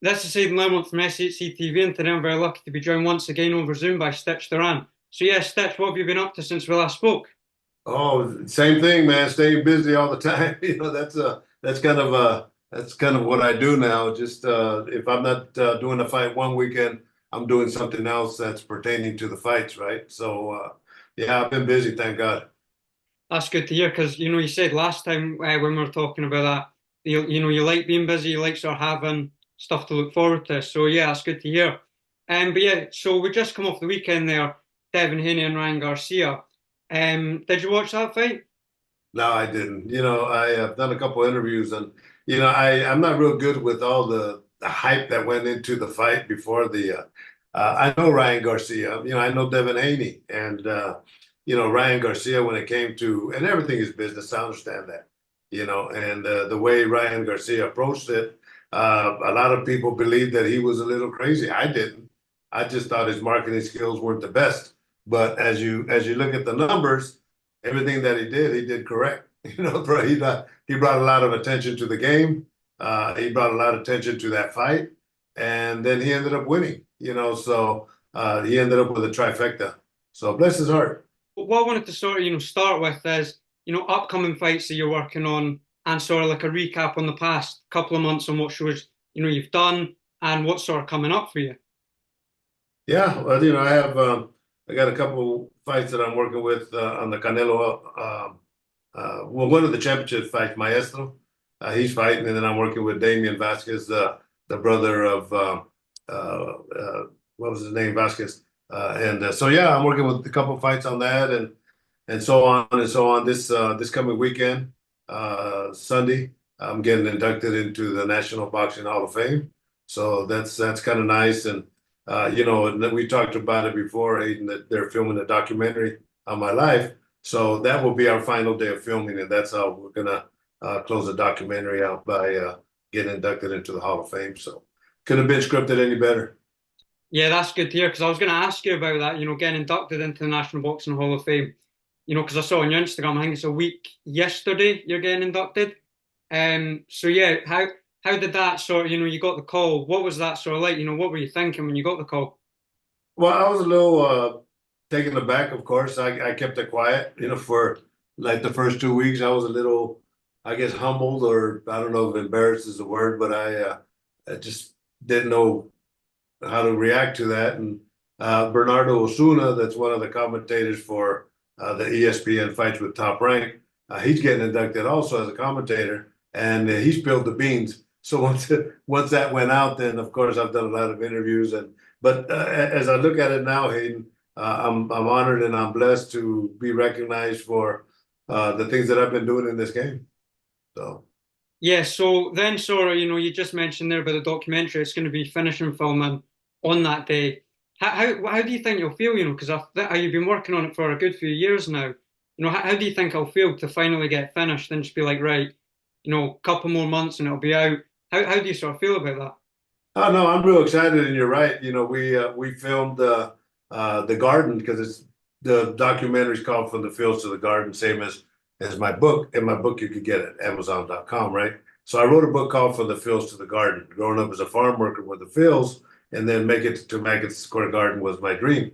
This is Hayden Limerick from SHC TV, and today I'm very lucky to be joined once again over Zoom by Stitch Duran. So yeah, Stitch, what have you been up to since we last spoke? Oh, same thing, man. Staying busy all the time. That's kind of what I do now. Just if I'm not doing a fight one weekend, I'm doing something else that's pertaining to the fights, right? So yeah, I've been busy, thank God. That's good to hear because you said last time when we were talking about that, you like being busy, you like sort of having stuff to look forward to. So yeah, that's good to hear. But yeah, so we just come off the weekend there, Devin Haney and Ryan Garcia. Did you watch that fight? No, I didn't. I have done a couple interviews, and I'm not real good with all the hype that went into the fight before the. I know Ryan Garcia. I know Devin Haney, and Ryan Garcia when it came to, and everything is business. I understand that. And the way Ryan Garcia approached it, a lot of people believed that he was a little crazy. I didn't. I just thought his marketing skills weren't the best. But as you look at the numbers, everything that he did correct. He brought a lot of attention to the game. He brought a lot of attention to that fight, and then he ended up winning. So he ended up with a trifecta. So bless his heart. What I wanted to sort of start with is upcoming fights that you're working on, and sort of like a recap on the past couple of months on what shows you've done and what's sort of coming up for you. Yeah, well, I got a couple fights that I'm working with on the Canelo. Well, one of the championship fights, Maestro, he's fighting, and then I'm working with Damian Vasquez, the brother of what was his name, Vasquez, and so yeah, I'm working with a couple fights on that, and so on and so on. This coming weekend, Sunday, I'm getting inducted into the National Boxing Hall of Fame, so that's kind of nice. And we talked about it before, Hayden, that they're filming a documentary on my life. So that will be our final day of filming, and that's how we're gonna close the documentary out by getting inducted into the Hall of Fame. So couldn't have been scripted any better. Yeah, that's good to hear because I was going to ask you about that. Getting inducted into the National Boxing Hall of Fame. Because I saw on your Instagram, I think it's a week yesterday you're getting inducted. So yeah, how did that sort of you got the call? What was that sort of like? What were you thinking when you got the call? Well, I was a little taken aback, of course. I kept it quiet, for like the first 2 weeks. I was a little, I guess, humbled, or I don't know if embarrassed is the word, but I just didn't know how to react to that. And Bernardo Osuna, that's one of the commentators for the ESPN Fights with Top Rank, he's getting inducted also as a commentator, and he spilled the beans. So once that went out, then of course I've done a lot of interviews, and but as I look at it now, Hayden, I'm honored and I'm blessed to be recognized for the things that I've been doing in this game. So. Yeah, so then sort of, you just mentioned there about the documentary, it's going to be finishing filming on that day. How do you think you'll feel, because you've been working on it for a good few years now. How do you think I'll feel to finally get finished and just be like, right, a couple more months and it'll be out. How do you sort of feel about that? Oh no, I'm real excited, and you're right. We filmed the garden because it's the documentary's called From the Fields to the Garden, same as my book. And my book you could get at Amazon.com, right? So I wrote a book called From the Fields to the Garden. Growing up as a farm worker with the fields, and then make it to Madison Square Garden was my dream.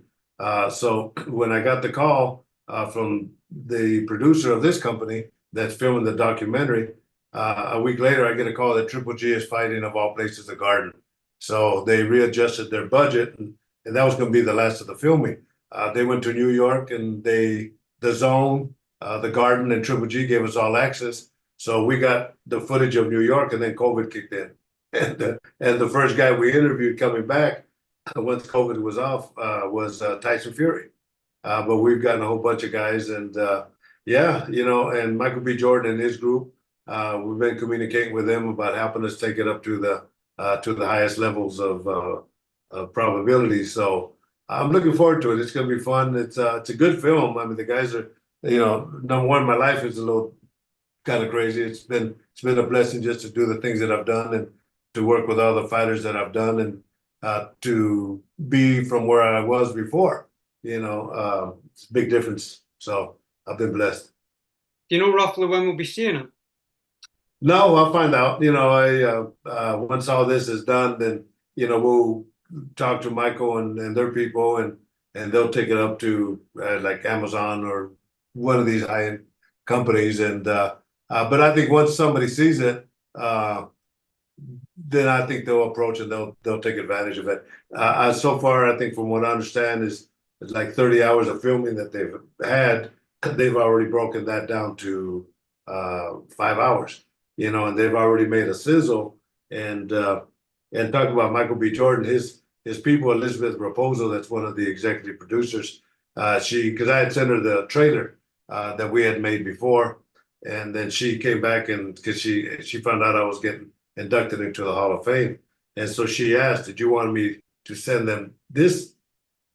So when I got the call from the producer of this company that's filming the documentary, a week later I get a call that Triple G is fighting, of all places, the Garden. So they readjusted their budget, and that was going to be the last of the filming. They went to New York, and the Zone, the Garden, and Triple G gave us all access. So we got the footage of New York, and then COVID kicked in. And the first guy we interviewed coming back once COVID was off was Tyson Fury. But we've gotten a whole bunch of guys, and yeah, and Michael B. Jordan and his group. We've been communicating with them about helping us take it up to the highest levels of probability. So I'm looking forward to it. It's going to be fun. It's a good film. I mean, the guys are, number one, my life is a little kind of crazy. It's been a blessing just to do the things that I've done, and to work with all the fighters that I've done, and to be from where I was before. It's a big difference. So I've been blessed. Do you know roughly when we'll be seeing it? No, I'll find out. Once all this is done, then we'll talk to Michael and their people, and they'll take it up to like Amazon or one of these high-end companies. But I think once somebody sees it, then I think they'll approach and they'll take advantage of it. So far, I think from what I understand is it's like 30 hours of filming that they've had. They've already broken that down to 5 hours, and they've already made a sizzle. And talking about Michael B. Jordan, his people, Elizabeth Raposo, that's one of the executive producers. Because I had sent her the trailer that we had made before, and then she came back and because she found out I was getting inducted into the Hall of Fame. And so she asked, did you want me to send them this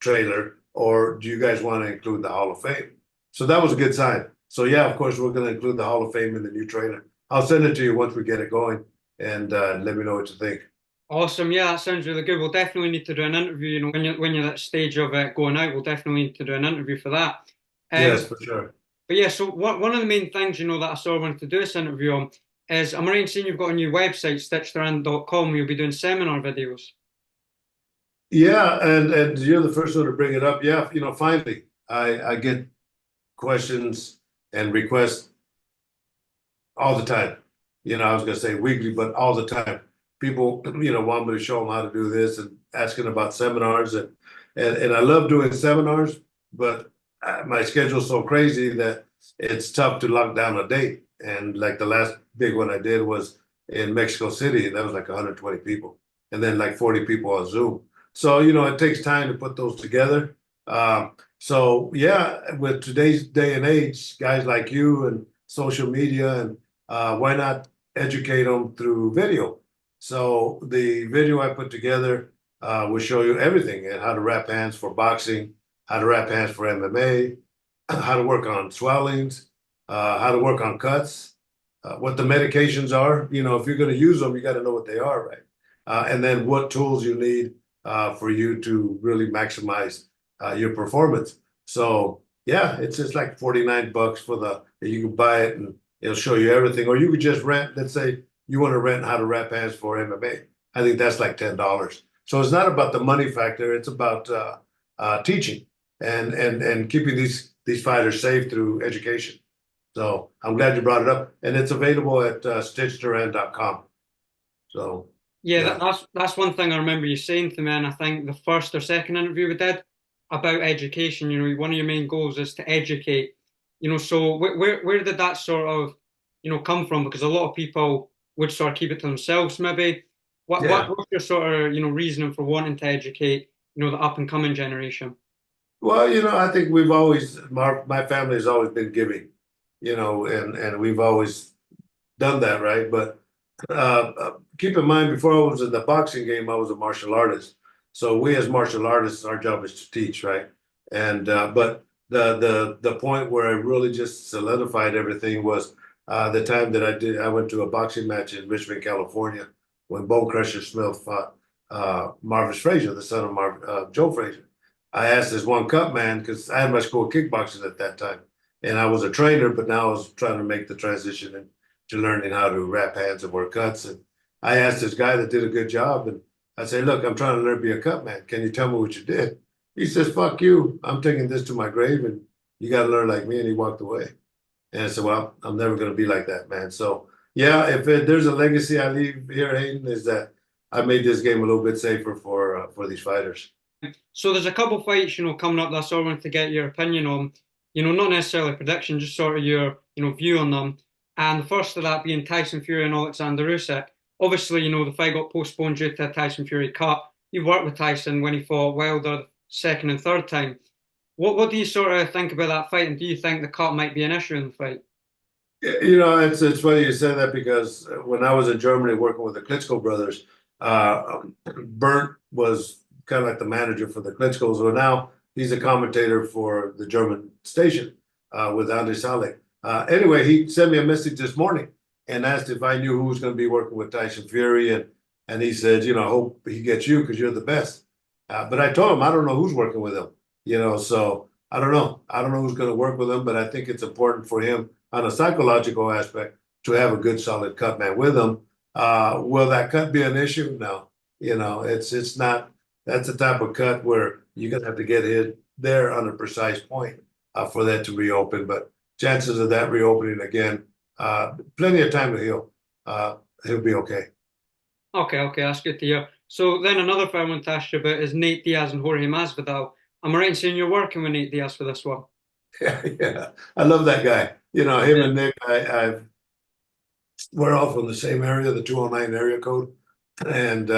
trailer or do you guys want to include the Hall of Fame? So that was a good sign. So yeah, of course, we're going to include the Hall of Fame in the new trailer. I'll send it to you once we get it going and let me know what you think. Awesome. Yeah, that sounds really good. We'll definitely need to do an interview. When you're at the stage of going out, we'll definitely need to do an interview for that. Yes, for sure. But yeah, so one of the main things, that I sort of wanted to do this interview on is I'm already seeing you've got a new website, stitchduran.com, where you'll be doing seminar videos. Yeah, and you're the first one to bring it up. Yeah, finally, I get questions and requests all the time. I was gonna say weekly, but all the time. People, want me to show them how to do this and asking about seminars and I love doing seminars, but my schedule's so crazy that it's tough to lock down a date. And like the last big one I did was in Mexico City, and that was like 120 people, and then like 40 people on Zoom. So it takes time to put those together. So yeah, with today's day and age, guys like you and social media, and why not educate them through video? So the video I put together will show you everything and how to wrap hands for boxing, how to wrap hands for MMA, how to work on swellings, how to work on cuts, what the medications are. If you're going to use them, you got to know what they are, right? And then what tools you need for you to really maximize your performance. So yeah, it's just like 49 bucks you can buy it and it'll show you everything. Or you could just rent, let's say you want to rent how to wrap hands for MMA. I think that's like $10. So it's not about the money factor. It's about teaching and keeping these fighters safe through education. So I'm glad you brought it up, and it's available at stitchduran.com. So Yeah, yeah, that's one thing I remember you saying to me, and I think the first or second interview we did about education. One of your main goals is to educate. So where did that sort of come from? Because a lot of people would sort of keep it to themselves, maybe. yeah. What's your sort of reasoning for wanting to educate the up and coming generation? Well, I think my family has always been giving, and we've always done that, right? But keep in mind, before I was in the boxing game, I was a martial artist. So we as martial artists, our job is to teach, right? And but the point where I really just solidified everything was the time that I went to a boxing match in Richmond, California, when Bone Crusher Smith fought Marvis Frazier, the son of Joe Frazier. I asked this one Cutman because I had my school kickboxing at that time, and I was a trainer, but now I was trying to make the transition into learning how to wrap hands and work cuts. And I asked this guy that did a good job, and I said, "Look, I'm trying to learn to be a Cutman. Can you tell me what you did?" He says, "Fuck you. I'm taking this to my grave, and you got to learn like me." And he walked away. And I said, "Well, I'm never going to be like that, man." So yeah, if there's a legacy I leave here, Hayden, is that I made this game a little bit safer for these fighters. So there's a couple fights, coming up that I sort of wanted to get your opinion on. Not necessarily prediction, just sort of your, view on them. And the first of that being Tyson Fury and Alexander Usyk. Obviously, the fight got postponed due to a Tyson Fury cut. You worked with Tyson when he fought Wilder the second and third time. What do you sort of think about that fight? And do you think the cut might be an issue in the fight? It's funny you say that because when I was in Germany working with the Klitschko brothers, Bernd was kind of like the manager for the Klitschkos. So now he's a commentator for the German station with Andy Saleh. Anyway, he sent me a message this morning and asked if I knew who was going to be working with Tyson Fury, and he said, I hope he gets you because you're the best. But I told him I don't know who's working with him, so I don't know. I don't know who's going to work with him, but I think it's important for him on a psychological aspect to have a good solid cut man with him. Will that cut be an issue? No. It's not. That's the type of cut where you're gonna have to get hit there on a precise point for that to reopen. But chances of that reopening again, plenty of time to heal. He'll be okay. Okay, okay, that's good to hear. So then another fight I want to ask you about is Nate Diaz and Jorge Masvidal. Am I right in saying you're working with Nate Diaz for this one? Yeah, yeah. I love that guy. Him and Nick, we're all from the same area, the 209 area code. And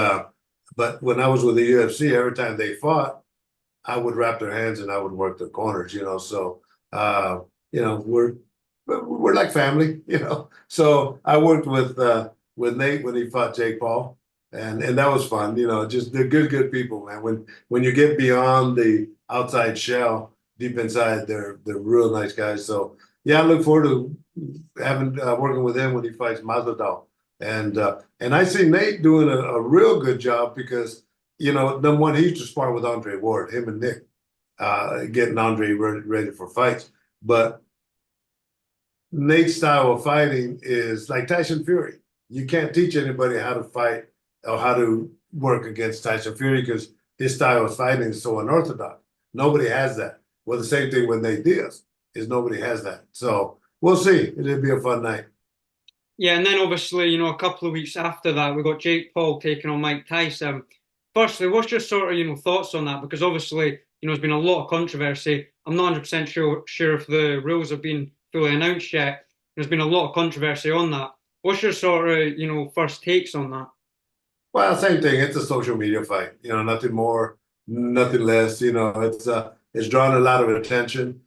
but when I was with the UFC, every time they fought, I would wrap their hands and I would work the corners. So we're like family. So I worked with Nate when he fought Jake Paul, and that was fun. Just they're good people, man. When you get beyond the outside shell, deep inside, they're real nice guys. So yeah, I look forward to having working with him when he fights Masvidal. And I see Nate doing a real good job because number one, he used to spar with Andre Ward, him and Nick, getting Andre ready for fights. But Nate's style of fighting is like Tyson Fury. You can't teach anybody how to fight or how to work against Tyson Fury because his style of fighting is so unorthodox. Nobody has that. Well, the same thing with Nate Diaz is nobody has that. So we'll see. It'll be a fun night. Yeah, and then obviously, a couple of weeks after that, we got Jake Paul taking on Mike Tyson. Firstly, what's your sort of, thoughts on that? Because obviously, there's been a lot of controversy. I'm not 100% sure if the rules have been fully announced yet. There's been a lot of controversy on that. What's your sort of, first takes on that? Well, same thing. It's a social media fight. Nothing more, nothing less. It's drawn a lot of attention.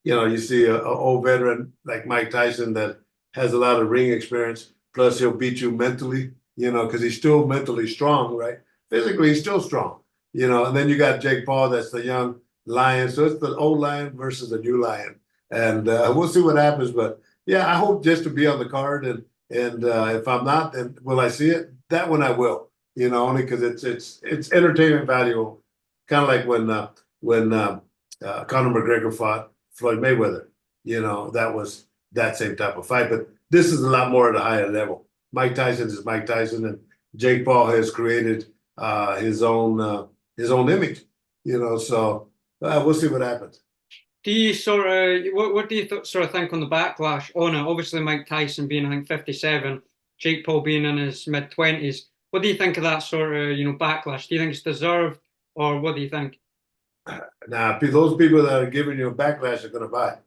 You see a old veteran like Mike Tyson that has a lot of ring experience. Plus, he'll beat you mentally. Because he's still mentally strong, right? Physically, he's still strong. And then you got Jake Paul, that's the young lion. So it's the old lion versus the new lion, and we'll see what happens. But yeah, I hope just to be on the card, and if I'm not, then will I see it? That one I will. Only because it's entertainment value, kind of like when Conor McGregor fought Floyd Mayweather. That was that same type of fight. But this is a lot more at a higher level. Mike Tyson is Mike Tyson, and Jake Paul has created his own image. So we'll see what happens. Do you sort of what do you sort of think on the backlash on it? Obviously, Mike Tyson being I think 57, Jake Paul being in his mid 20s. What do you think of that sort of backlash? Do you think it's deserved, or what do you think? Now, those people that are giving you a backlash are going to buy.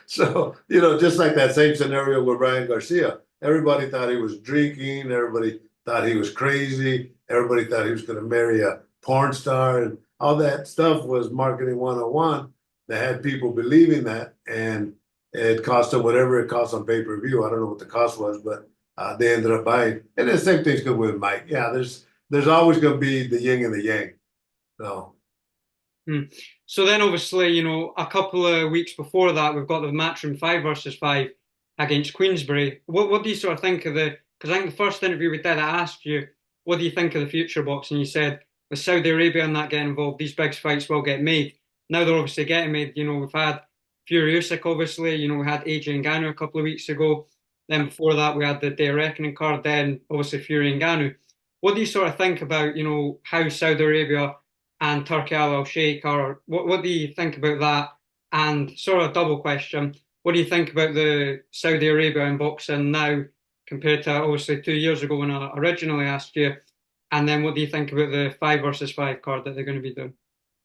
So just like that same scenario with Ryan Garcia, everybody thought he was drinking, everybody thought he was crazy, everybody thought he was going to marry a porn star, and all that stuff was marketing 101 that had people believing that, and it cost them whatever it cost on pay-per-view. I don't know what the cost was, but they ended up buying. And the same thing's good with Mike. Yeah, there's always going to be the yin and the yang. So. So then, obviously, a couple of weeks before that, we've got the Matchroom 5 versus 5 against Queensbury. What do you sort of think of the? Because I think the first interview we did, I asked you, what do you think of the future box? And you said, with Saudi Arabia and that getting involved, these big fights will get made. Now they're obviously getting made. We've had Fury Usyk, obviously. We had AJ Ngannou a couple of weeks ago. Then before that, we had the Day of Reckoning card. Then obviously Fury Ngannou. What do you sort of think about, how Saudi Arabia and Turkey Al Sheikh are? What do you think about that? And sort of a double question: what do you think about the Saudi Arabia in boxing now compared to obviously 2 years ago when I originally asked you? And then what do you think about the 5 versus 5 card that they're going to be doing?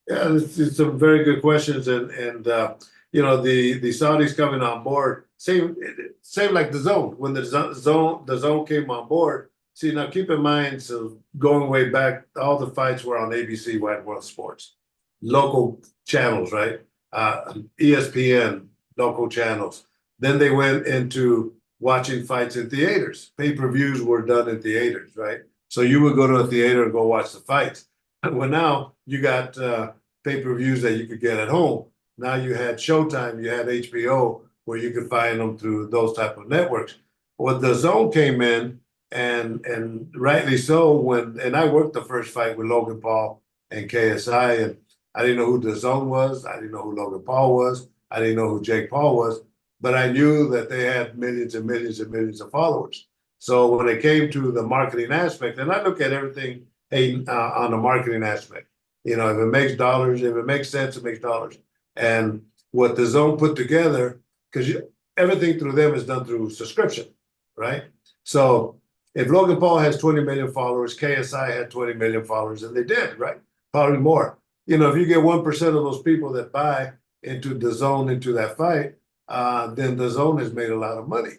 Yeah, it's some very good questions, and the Saudis coming on board, same like the zone when the zone came on board. See, now keep in mind, so going way back, all the fights were on ABC Wide World Sports, local channels, right? ESPN, local channels. Then they went into watching fights in theaters. Pay-per-views were done in theaters, right? So you would go to a theater and go watch the fights. Well, now you got pay-per-views that you could get at home. Now you had Showtime, you had HBO, where you could find them through those type of networks. Well, the zone came in, and rightly so. And I worked the first fight with Logan Paul and KSI, and I didn't know who the zone was. I didn't know who Logan Paul was. I didn't know who Jake Paul was. but I knew that they had millions and millions and millions of followers. So when it came to the marketing aspect, and I look at everything on the marketing aspect, if it makes dollars, if it makes sense, it makes dollars. And what the Zone put together, because everything through them is done through subscription, right? So if Logan Paul has 20 million followers, KSI had 20 million followers, and they did, right? Probably more. If you get 1% of those people that buy into the Zone, into that fight, then the Zone has made a lot of money.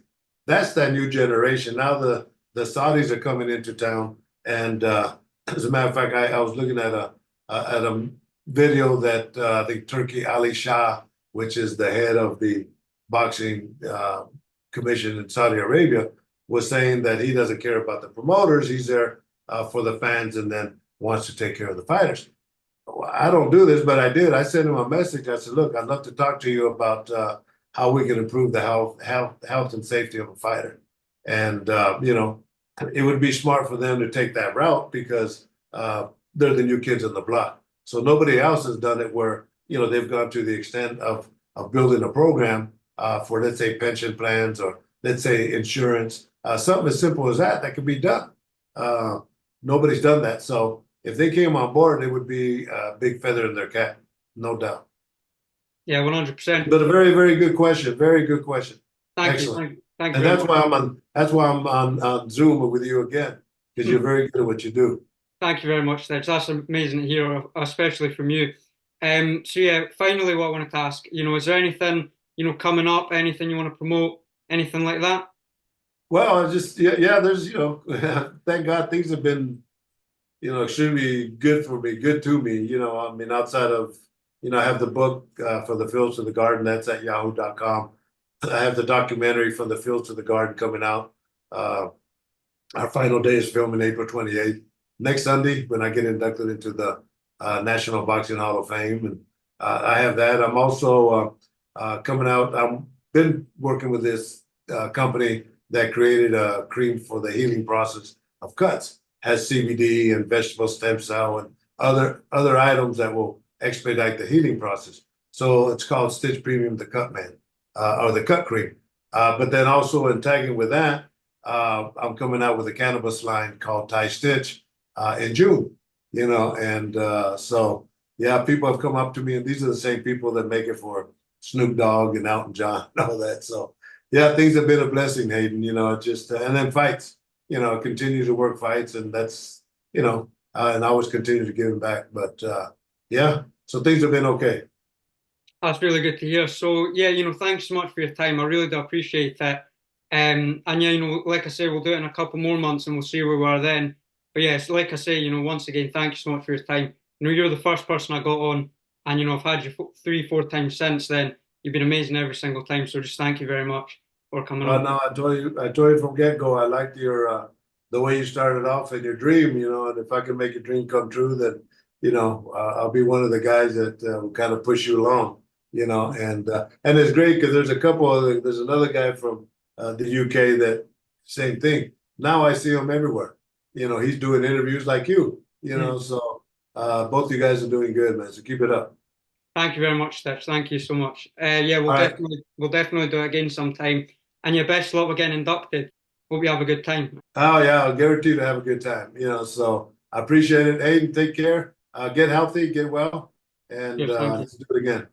That's that new generation. Now the Saudis are coming into town, and as a matter of fact, I was looking at a video that I think Turkey Ali Shah, which is the head of the boxing commission in Saudi Arabia, was saying that he doesn't care about the promoters. He's there for the fans, and then wants to take care of the fighters. I don't do this, but I did. I sent him a message. I said, look, I'd love to talk to you about how we can improve the health and safety of a fighter. And, it would be smart for them to take that route because they're the new kids on the block. So nobody else has done it where, they've gone to the extent of building a program for, let's say, pension plans or, let's say, insurance. Something as simple as that can be done. Nobody's done that. So if they came on board, it would be a big feather in their cap, no doubt. Yeah, 100%. But a very, very good question. Very good question. Thank Excellent. you. Thank you. And that's why I'm on Zoom with you again, because you're very good at what you do. Thank you very much, Tej. That's amazing to hear, especially from you. So yeah, finally, what I wanted to ask, is there anything, coming up, anything you want to promote, anything like that? Well, there's, thank God things have been, extremely good for me, good to me. I mean, outside of, I have the book From the Fields to the Garden, that's at yahoo.com. I have the documentary From the Fields to the Garden coming out. Our final day is filming April 28th. Next Sunday, when I get inducted into the National Boxing Hall of Fame. And I have that. I'm also coming out. I've been working with this company that created a cream for the healing process of cuts. Has CBD and vegetable stem cell and other items that will expedite the healing process. So it's called Stitch Premium, the Cutman, or the Cut Cream. But then also in tagging with that, I'm coming out with a cannabis line called Thai Stitch in June. So yeah, people have come up to me, and these are the same people that make it for Snoop Dogg and Elton John and all that. So yeah, things have been a blessing, Hayden. Just and then fights. Continue to work fights, and that's, and I always continue to give them back. But yeah, so things have been okay. That's really good to hear. So yeah, thanks so much for your time. I really do appreciate it. And yeah, like I say, we'll do it in a couple more months and we'll see where we are then. But yes, like I say, once again, thank you so much for your time. You're the first person I got on, and I've had you 3-4 times since then. You've been amazing every single time. So just thank you very much for coming on. No, I told you from get-go, I liked your the way you started off in your dream, and if I can make your dream come true, then I'll be one of the guys that will kind of push you along, and it's great because there's another guy from the UK that same thing. Now I see him everywhere. He's doing interviews like you, so both you guys are doing good, man. So keep it up. Thank you very much, Steps. Thank you so much. Yeah, we'll definitely do it again sometime. And your best luck with getting inducted. Hope you have a good time. Oh yeah, I'll guarantee you to have a good time. So I appreciate it. Hayden, take care. Get healthy, get well, and Yes, thank you. let's do it again.